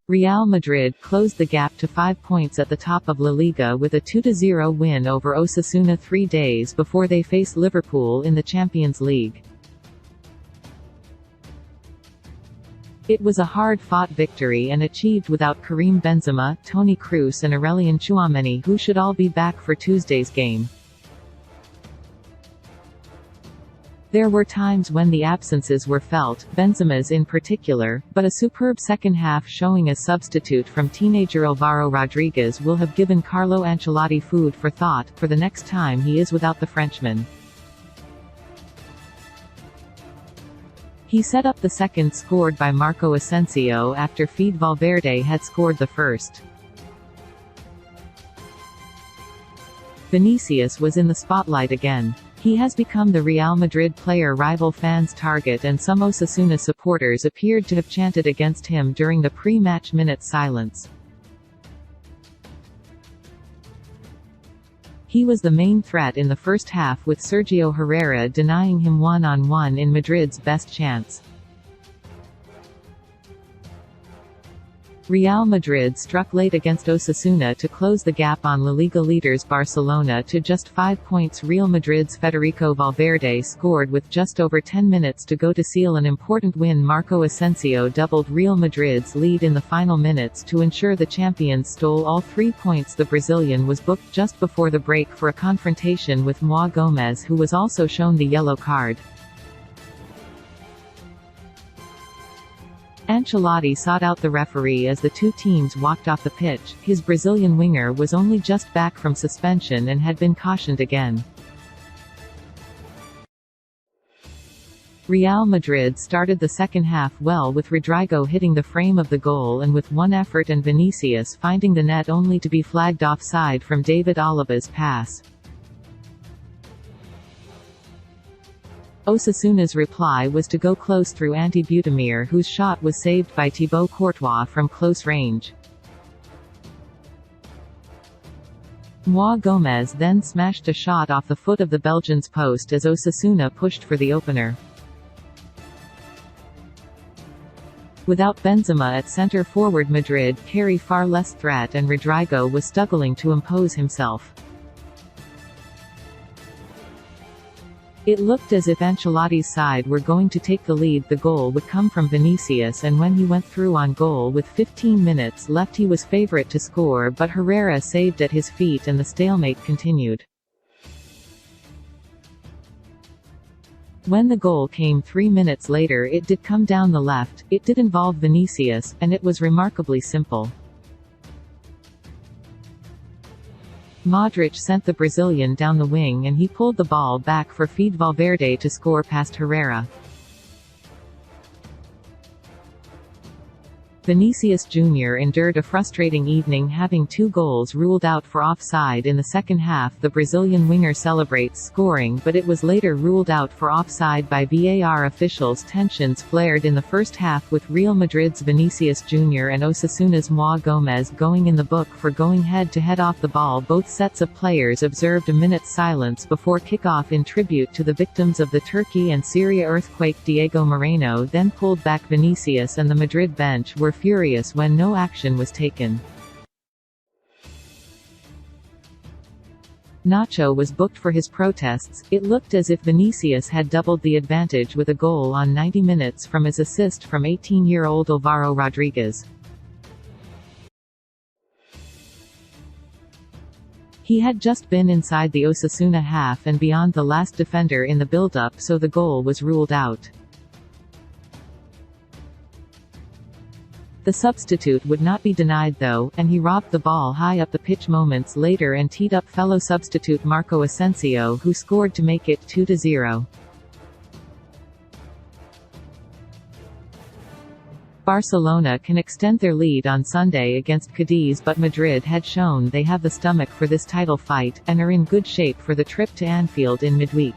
Real Madrid closed the gap to 5 points at the top of La Liga with a 2-0 win over Osasuna 3 days before they face Liverpool in the Champions League. It was a hard-fought victory and achieved without Karim Benzema, Toni Kroos and Aurelien Tchouameni, who should all be back for Tuesday's game. There were times when the absences were felt, Benzema's in particular, but a superb second half showing as substitute from teenager Álvaro Rodriguez will have given Carlo Ancelotti food for thought, for the next time he is without the Frenchman. He set up the second scored by Marco Asensio after Valverde had scored the first. Vinicius was in the spotlight again. He has become the Real Madrid player rival fans' target, and some Osasuna supporters appeared to have chanted against him during the pre-match minute silence. He was the main threat in the first half, with Sergio Herrera denying him one-on-one in Madrid's best chance. Real Madrid struck late against Osasuna to close the gap on La Liga leaders Barcelona to just 5 points. Real Madrid's Federico Valverde scored with just over 10 minutes to go to seal an important win. Marco Asensio doubled Real Madrid's lead in the final minutes to ensure the champions stole all 3 points. The Brazilian was booked just before the break for a confrontation with João Gomes, who was also shown the yellow card. Ancelotti sought out the referee as the two teams walked off the pitch. His Brazilian winger was only just back from suspension and had been cautioned again. Real Madrid started the second half well, with Rodrigo hitting the frame of the goal and with one effort and Vinicius finding the net, only to be flagged offside from David Alaba's pass. Osasuna's reply was to go close through Ante Butemir, whose shot was saved by Thibaut Courtois from close range. João Gomes then smashed a shot off the foot of the Belgian's post as Osasuna pushed for the opener. Without Benzema at centre-forward, Madrid carry far less threat and Rodrigo was struggling to impose himself. It looked as if Ancelotti's side were going to take the lead. The goal would come from Vinicius, and when he went through on goal with 15 minutes left, he was favourite to score, but Herrera saved at his feet and the stalemate continued. When the goal came 3 minutes later, it did come down the left, it did involve Vinicius, and it was remarkably simple. Modric sent the Brazilian down the wing and he pulled the ball back for Valverde to score past Herrera. Vinicius Jr. endured a frustrating evening, having 2 goals ruled out for offside in the second half. The Brazilian winger celebrates scoring, but it was later ruled out for offside by VAR officials. Tensions flared in the first half, with Real Madrid's Vinicius Jr. and Osasuna's João Gomes going in the book for going head-to-head off the ball. Both sets of players observed a minute's silence before kickoff in tribute to the victims of the Turkey and Syria earthquake. Diego Moreno then pulled back Vinicius, and the Madrid bench were furious when no action was taken. Nacho was booked for his protests. It looked as if Vinicius had doubled the advantage with a goal on 90 minutes from his assist from 18-year-old Álvaro Rodriguez. He had just been inside the Osasuna half and beyond the last defender in the build-up, so the goal was ruled out. The substitute would not be denied though, and he robbed the ball high up the pitch moments later and teed up fellow substitute Marco Asensio, who scored to make it 2-0. Barcelona can extend their lead on Sunday against Cadiz, but Madrid had shown they have the stomach for this title fight, and are in good shape for the trip to Anfield in midweek.